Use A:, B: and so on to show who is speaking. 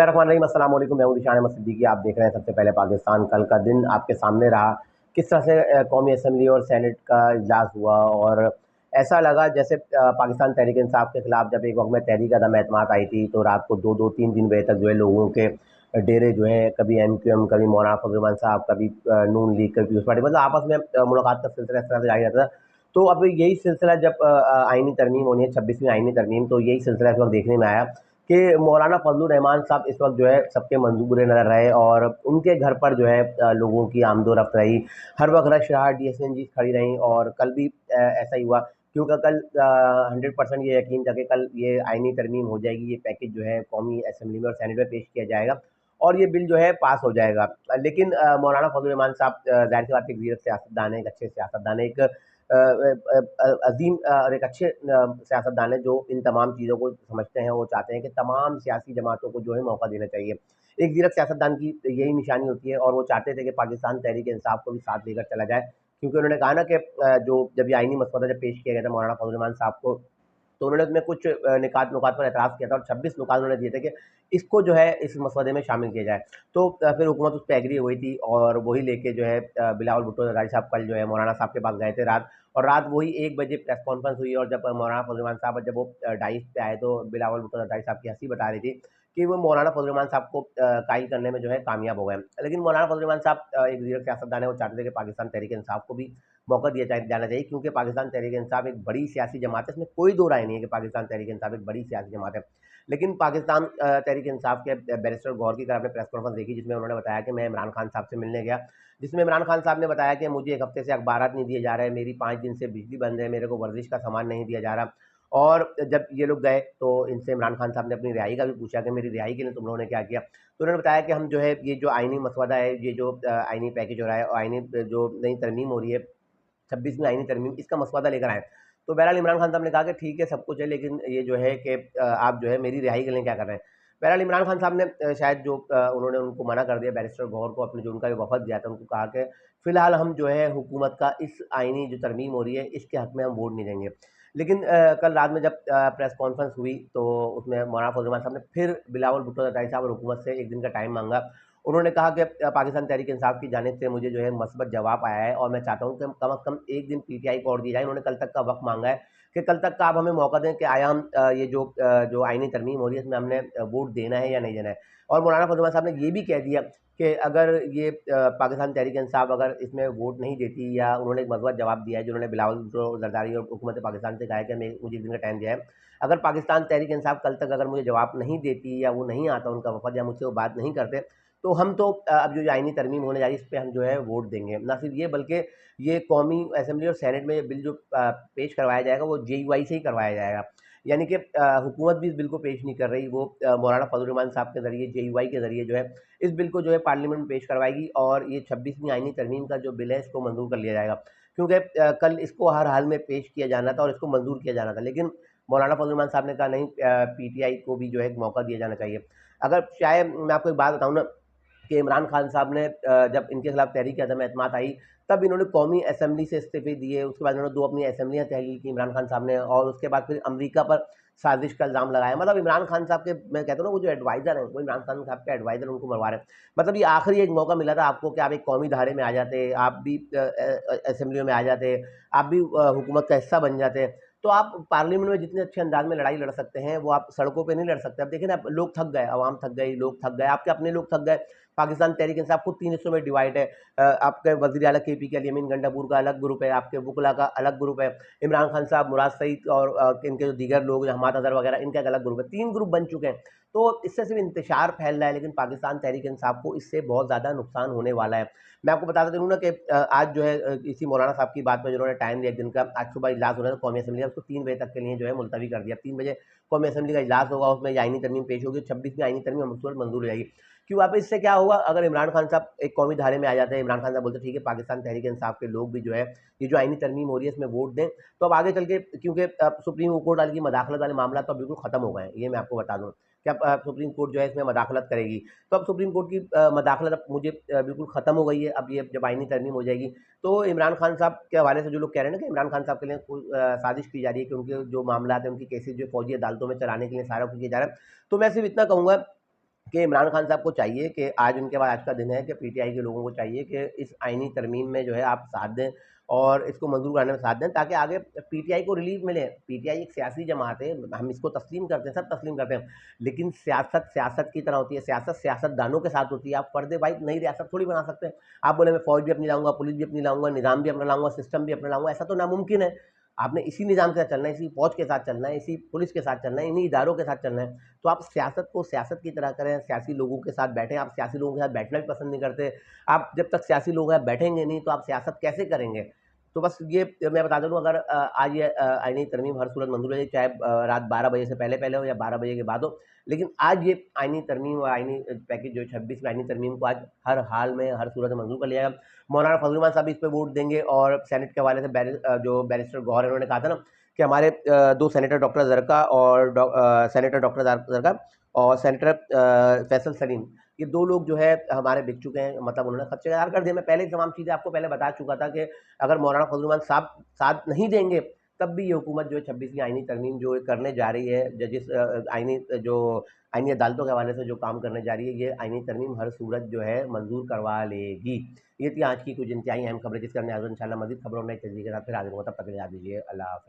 A: रहीम, अस्सलाम वालेकुम। मैं हूं दिशान अहमद सिद्दीकी। आप देख रहे हैं सबसे पहले पाकिस्तान। कल का दिन आपके सामने रहा, किस तरह से कौमी असम्बली और सेनेट का इजलास हुआ और ऐसा लगा जैसे पाकिस्तान तहरीक इंसाफ के खिलाफ जब एक वक्त में तहरीक अदम एतमाद आई थी तो रात को 2-2, 3 3 बजे तक जो है लोगों के डेरे जो है कभी MQM, कभी मौलाना फजल रहमान साहब, कभी नून लीग, कभी पीपल्स पार्टी, मतलब आपस में मुलाकात का सिलसिला इस तरह से जारी रहता था। तो अब यही सिलसिला जब आईनी तरमीम होनी है, 26वीं आईनी तरमीम, तो यही सिलसिला इस वक्त देखने में आया कि मौलाना फजलुर रहमान साहब इस वक्त जो है सबके मंजूर नज़र रहे और उनके घर पर जो है लोगों की आमदोरफ्त रही, हर वक्त रश रहा, DSNG खड़ी रहीं और कल भी ऐसा ही हुआ, क्योंकि कल 100% ये यकीन था कि कल ये आईनी तरमीम हो जाएगी, ये पैकेज जो है कौमी असम्बली में और सेनेट में पेश किया जाएगा और ये बिल जो है पास हो जाएगा। लेकिन मौलाना फजलुर रहमान साहब जाहिर सी बात है, एक वीर सियासतदान है, एक अच्छे सियासतदान है, एक अजीम और एक अच्छे सियासतदान है जो इन तमाम चीज़ों को समझते हैं। वो चाहते हैं कि तमाम सियासी जमातों को जो है मौका देना चाहिए। एक ज़ीरक सियासतदान की यही निशानी होती है और वो चाहते थे कि पाकिस्तान तहरीक इंसाफ को भी साथ लेकर चला जाए, क्योंकि उन्होंने कहा ना कि जो जब ये आईनी मसवदा जब पेश किया गया था मौलाना फजल रहमान साहब को, तो उन्होंने उसमें कुछ निकात नुकात पर एतराज़ किया था और 26 नुकात उन्होंने दिए थे कि इसको जो है इस मसवदे में शामिल किया जाए। तो फिर हुकूमत उस पर एग्री हुई थी और वही लेके जो है बिलावल भुट्टो जरदारी साहब कल जो है मौलाना साहब के पास गए थे रात, और रात वही 1 बजे प्रेस कॉन्फ्रेंस हुई और जब मौलाना फजल रहमान साहब जब वो डाइस पे आए तो बिलावल भुट्टो जरदारी साहब की हंसी बता रही थी कि वो मौलाना फजल रहमान साहब को कायल करने में जो है कामयाब हो गए। लेकिन मौलाना फजल रहमान साहब एक ज़ीरक सियासतदान है, वो चाहते थे कि पाकिस्तान तहरीक इंसाफ को भी मौका जाना चाहिए, क्योंकि पाकिस्तान तहरीक इंसाफ एक बड़ी सियासी जमात है, इसमें कोई दो राय नहीं है कि पाकिस्तान तहरीक इंसाफ एक बड़ी सियासी जमात है। लेकिन पाकिस्तान तहरीक इंसाफ के बैरिस्टर गौहर की आपने प्रेस कॉन्फ्रेंस देखी, जिसमें उन्होंने बताया कि मैं इमरान खान साहब से मिलने गया, जिसमें इमरान खान साहब ने बताया कि मुझे 1 हफ्ते से अखबारात नहीं दिए जा रहे, मेरी 5 दिन से बिजली बंद है, मेरे को वर्जिश का सामान नहीं दिया जा रहा। और जब ये लोग गए तो इनसे इमरान खान साहब ने अपनी रिहाई का भी पूछा कि मेरी रिहाई के लिए तुम लोगों ने क्या किया। तो उन्होंने बताया कि हम जो है ये जो आईनी मसवदा है, ये जो आईनी पैकेज हो रहा है और आईनी जो नई तरमीम हो रही है, 26वीं आईनी तरमीम, इसका मसवदा लेकर आए। तो बहरहाल इमरान खान साहब ने कहा कि ठीक है, सब कुछ है, लेकिन ये जो है कि आप जो है मेरी रिहाई के लिए क्या कर रहे हैं। बहरहाल इमरान खान साहब ने शायद जो उन्होंने उनको मना कर दिया, बैरिस्टर गौहर को, अपने जो उनका वफद दिया था उनको कहा कि फ़िलहाल हम जो है हुकूमत का इस आईनी जो तरमीम हो रही है इसके हक़ में हम वोट नहीं देंगे। लेकिन कल रात में जब प्रेस कॉन्फ्रेंस हुई तो उसमें मौलाना फजल रहमान साहब ने फिर बिलावल भुट्टो जरदारी साहब और हुकूमत से 1 दिन का टाइम मांगा। उन्होंने कहा कि पाकिस्तान तहरीक इंसाफ की जानिब से मुझे जो है मस्बत जवाब आया है और मैं चाहता हूँ कि कम से कम 1 दिन PTI को और दिया जाए। उन्होंने कल तक का वक्त मांगा है कि कल तक का आप हमें मौका दें कि आया हम ये जो आईनी तरमीम हो रही है इसमें हमने वोट देना है या नहीं देना है। और मौलाना फजल रहमान साहब ने ये भी कह दिया कि अगर ये पाकिस्तान तहरीक इंसाफ अगर इसमें वोट नहीं देती, या उन्होंने एक मसबत जवाब दिया है जिन्होंने बिलावल भुट्टो जरदारी और हुकूमत पाकिस्तान से कहा है कि मुझे 1 दिन का टाइम दिया है। अगर पाकिस्तान तहरीक इंसाफ कल तक अगर मुझे जवाब नहीं देती या वो नहीं आता उनका वफद या मुझसे वो बात नहीं करते, तो हम तो अब जो आईनी तरमीम होने जा रही है इस पे हम जो है वोट देंगे। ना सिर्फ ये बल्कि ये कौमी असम्बली और सेनेट में ये बिल जो पेश करवाया जाएगा वो JUI से ही करवाया जाएगा। यानी कि हुकूमत भी इस बिल को पेश नहीं कर रही, वो मौलाना फजल रहमान साहब के ज़रिए JUI के ज़रिए जो है इस बिल को जो है पार्लियामेंट में पेश करवाएगी और ये 26वीं आईनी तरमीम का जो बिल है इसको मंजूर कर लिया जाएगा। क्योंकि कल इसको हर हाल में पेश किया जाना था और इसको मंजूर किया जाना था, लेकिन मौलाना फजल रहमान साहब ने कहा नहीं, PTI को भी जो है एक मौका दिया जाना चाहिए। अगर शायद मैं आपको एक बात बताऊँ ना कि इमरान खान साहब ने जब इनके खिलाफ तहरीक अदम एतमाद आई तब इन्होंने कौमी असम्बली से इस्तीफे दिए, उसके बाद इन्होंने 2 अपनी असम्बलियाँ तहलील की इमरान खान साहब ने, और उसके बाद फिर अमेरिका पर साजिश का इल्ज़ाम लगाया। मतलब इमरान खान साहब के, मैं कहता हूँ ना, वो जो एडवाइज़र हैं वो इमरान खान साहब के एडवाइज़र उनको मरवा रहे हैं। मतलब ये आखिरी एक मौका मिला था आपको कि आप एक कौमी धारे में आ जाते, आप भी असम्बलियों में आ जाते, आप भी हुकूमत का हिस्सा बन जाते। तो आप पार्लियामेंट में जितने अच्छे अंदाज में लड़ाई लड़ सकते हैं वो आप सड़कों पे नहीं लड़ सकते। अब देखिए ना, लोग थक गए, अवाम थक गई, लोग थक गए, आपके अपने लोग थक गए। पाकिस्तान तहरीक इंसाफ खुद 3 हिस्सों में डिवाइड है। आपके वज़ीर आला KP के अली अमीन गंडापुर का अलग ग्रुप है, आपके वुकला का अलग ग्रुप है, इमरान खान साहब, मुराद सईद और इनके जो दीगर लोग हमाद अज़हर वगैरह, इनका एक अलग ग्रुप है। 3 ग्रुप बन चुके हैं। तो इससे सिर्फ इंतशार फैल रहा है, लेकिन पाकिस्तान तहरीक इंसाफ को इससे बहुत ज़्यादा नुकसान होने वाला है। मैं आपको बताता चलूँ ना कि आज जो है इसी मौलाना साहब की बात पे जिन्होंने टाइम दिया 1 दिन का, आज सुबह इजलास हो रहा था कौमी असम्बली का, उसको 3 बजे तक के लिए जो है मुलतवी कर दिया। 3 बजे कौमी असम्बली का इजलास होगा, उसमें ये आईनी तरमीम पेश होगी, 26वीं आईनी तरमीम अमूमन मंजूर हो जाएगी। क्यों? आप इससे क्या होगा, अगर इमरान खान साहब एक कौमी धारे में आ जाते हैं, इमरान खान साहब बोलते ठीक है पाकिस्तान तहरीक इंसाफ के लोग भी जो है ये जो आईनी तरमीम हो रही है इसमें वोट दें, तो अब आगे चल के, क्योंकि अब सुप्रीम कोर्ट वाली की मदाखलत वाले मामला तो अब बिल्कुल ख़त्म हो गए हैं, ये मैं आपको बता दूँ कि अब सुप्रीम कोर्ट जो है इसमें मदाखलत करेगी। तो अब सुप्रीम कोर्ट की मदाखलत अब मुझे बिल्कुल ख़त्म हो गई है। अब ये जब आईनी तरमीम हो जाएगी तो इमरान खान साहब के हवाले से जो लोग कह रहे हैं ना कि इमरान खान साहब के लिए कोई साजिश की जा रही है कि उनके जो मामला हैं, उनकी केसेज जो फौजी अदालतों में चलाने के लिए सारा कुछ किया जा रहा है, तो मैं सिर्फ इतना कहूँगा कि इमरान खान साहब को चाहिए कि आज उनके बाद आज का दिन है कि पीटीआई के लोगों को चाहिए कि इस आईनी तरमीम में जो है आप साथ दें और इसको मंजूर करने में साथ दें, ताकि आगे पीटीआई को रिलीफ मिले। पीटीआई एक सियासी जमात है, हम इसको तस्लीम करते हैं, सब तस्लीम करते हैं, लेकिन सियासत सियासत की तरह होती है, सियासत सियासतदानों के साथ होती है। आप पर्दे वाइज नई रियासत थोड़ी बना सकते हैं। आप बोले मैं फौज भी अपनी लाऊंगा, पुलिस भी अपनी लाऊंगा, निज़ाम भी अपना लाऊंगा, सिस्टम भी अपना लाऊंगा, ऐसा तो नामुमकिन है। आपने इसी निज़ाम के साथ चलना है, इसी फौज के साथ चलना है, इसी पुलिस के साथ चलना है, इन्हीं इदारों के साथ चलना है। तो आप सियासत को सियासत की तरह करें, सियासी लोगों के साथ बैठें। आप सियासी लोगों के साथ बैठना भी पसंद नहीं करते। आप जब तक सियासी लोग हैं बैठेंगे नहीं तो आप सियासत कैसे करेंगे? तो बस ये मैं बता दूँ, अगर आज ये आईनी तरमीम हर सूरत मंजूर है, चाहे रात 12 बजे से पहले हो या 12 बजे के बाद हो, लेकिन आज ये आईनी तरमीम और आईनी पैकेज जो 26 में आईनी तरमीम को आज हर हाल में हर सूरत में मंजूर कर लिया जाएगा। मौलाना फजल रहमान साहब भी इस पे वोट देंगे और सेनेट के हवाले से जो बैरिस्टर गौहर है, उन्होंने कहा था ना कि हमारे 2 सेनेटर डॉक्टर ज़रका और सेनेटर डॉक्टर ज़रका और सेनेटर फैसल सलीम, ये 2 लोग जो है हमारे बिक चुके हैं, मतलब उन्होंने खर्चे दार कर दिए। मैं पहले ही तमाम चीज़ें आपको पहले बता चुका था कि अगर मौलाना फजल रहमान साहब साथ नहीं देंगे, तब भी ये हुकूमत जो है 26वीं आईनी तरमीम जो करने जा रही है, जजिस आईनी जो आईनी अदालतों के हवाले से जो काम करने जा रही है, ये आईनी तरमीम हर सूरत जो है मंजूर करवा लेगी। ये थी आज की कुछ इंतहाई अहम खबरें, जिसका इंशाल्लाह मज़ीद खबरों में तेज़ी के साथ फिर हाज़िर होगा। तब तक के लिए इजाज़त दीजिए। अल्लाह हाफ़िज़।